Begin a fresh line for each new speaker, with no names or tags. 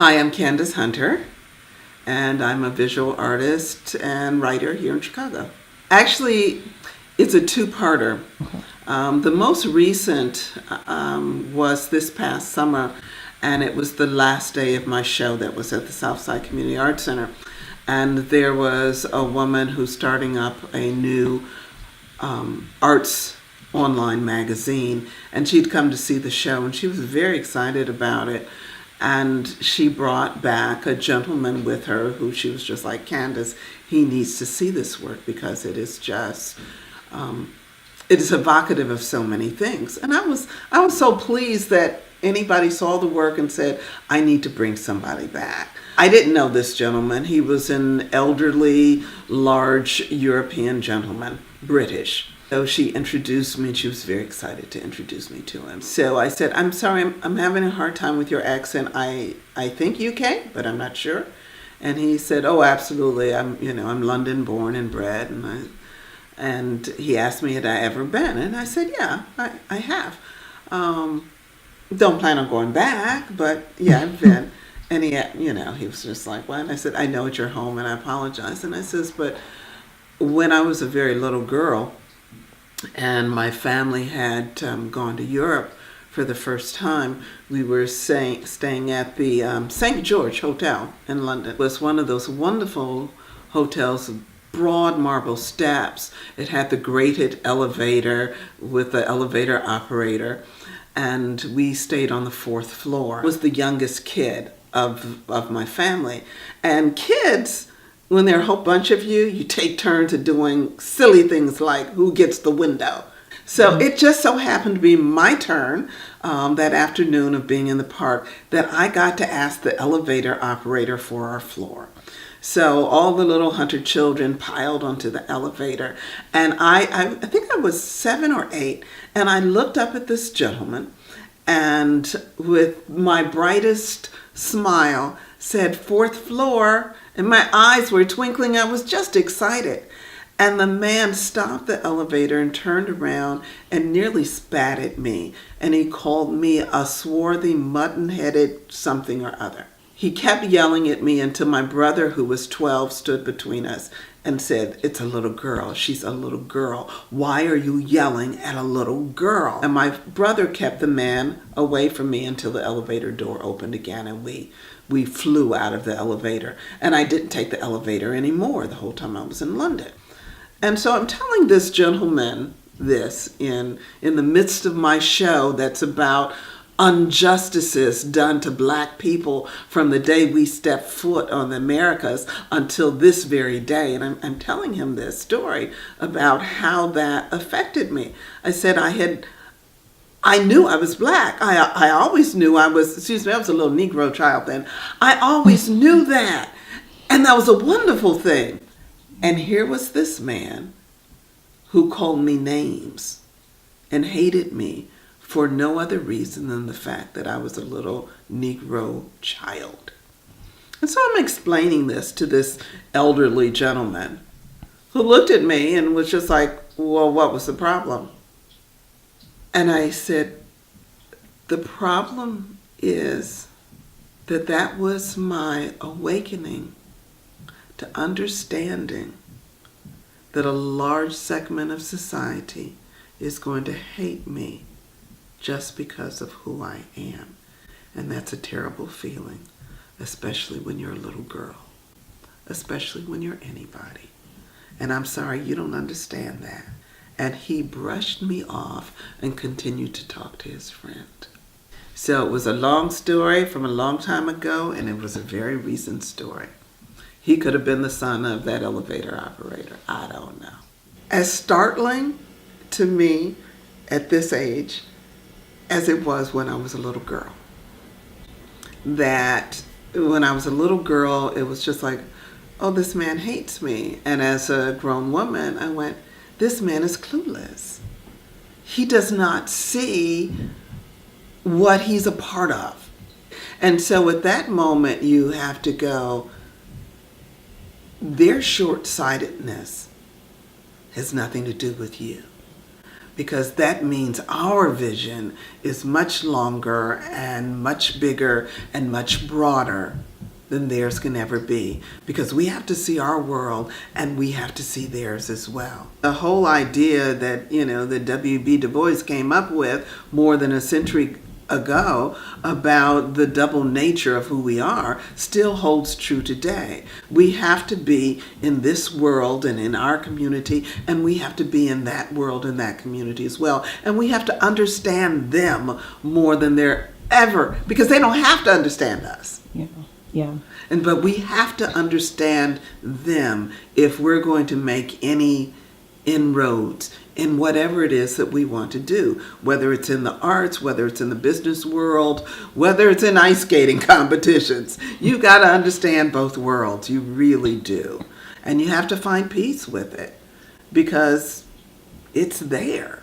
Hi, I'm Candace Hunter, and I'm a visual artist and writer here in Chicago. Actually, it's a two-parter. The most recent was this past summer, and it was the last day of my show that was at the Southside Community Arts Center. And there was a woman who's starting up a new arts online magazine, and she'd come to see the show, and she was very excited about it. And she brought back a gentleman with her who she was just like, Candace, he needs to see this work because it is just, it is evocative of so many things. And I was so pleased that anybody saw the work and said, I need to bring somebody back. I didn't know this gentleman. He was an elderly, large European gentleman, British. So she introduced me, and she was very excited to introduce me to him. So I said, I'm sorry, I'm having a hard time with your accent. I think UK, but I'm not sure. And he said, oh, absolutely. I'm London born and bred. And he asked me, had I ever been? And I said, yeah, I have. Don't plan on going back, but yeah, I've been. And he was just like, what? And I said, I know it's your home, and I apologize. And I says, but when I was a very little girl, and my family had gone to Europe for the first time, we were staying at the St. George Hotel in London. It was one of those wonderful hotels, broad marble steps. It had the grated elevator with the elevator operator, and we stayed on the 4th floor. I was the youngest kid of my family, and kids, when there are a whole bunch of you, you take turns at doing silly things like who gets the window. So it just so happened to be my turn that afternoon of being in the park that I got to ask the elevator operator for our floor. So all the little Hunter children piled onto the elevator, and I think I was 7 or 8, and I looked up at this gentleman, and with my brightest smile said 4th floor, and my eyes were twinkling. I was just excited. And the man stopped the elevator and turned around and nearly spat at me. And he called me a swarthy, mutton-headed something or other. He kept yelling at me until my brother, who was 12, stood between us and said, it's a little girl. She's a little girl. Why are you yelling at a little girl? And my brother kept the man away from me until the elevator door opened again, and we flew out of the elevator. And I didn't take the elevator anymore the whole time I was in London. And so I'm telling this gentleman this in the midst of my show that's about injustices done to Black people from the day we stepped foot on the Americas until this very day. And I'm telling him this story about how that affected me. I said I knew I was Black. I always knew I was a little Negro child then. I always knew that. And that was a wonderful thing. And here was this man who called me names and hated me for no other reason than the fact that I was a little Negro child. And so I'm explaining this to this elderly gentleman who looked at me and was just like, well, what was the problem? And I said, the problem is that was my awakening to understanding that a large segment of society is going to hate me just because of who I am. And that's a terrible feeling, especially when you're a little girl, especially when you're anybody. And I'm sorry, you don't understand that. And he brushed me off and continued to talk to his friend. So it was a long story from a long time ago, and it was a very recent story. He could have been the son of that elevator operator. I don't know. As startling to me at this age as it was when I was a little girl. That when I was a little girl, it was just like, oh, this man hates me. And as a grown woman, I went, this man is clueless. He does not see what he's a part of. And so at that moment, you have to go, their short-sightedness has nothing to do with you. because that means our vision is much longer and much bigger and much broader than theirs can ever be, because we have to see our world and we have to see theirs as well. The whole idea that, that W.B. Du Bois came up with more than a century ago about the double nature of who we are still holds true today. We have to be in this world and in our community, and we have to be in that world and that community as well. And we have to understand them more than they're ever, because they don't have to understand us.
Yeah.
But we have to understand them if we're going to make any inroads in whatever it is that we want to do, whether it's in the arts, whether it's in the business world, whether it's in ice skating competitions. You've got to understand both worlds. You really do. And you have to find peace with it, because it's there.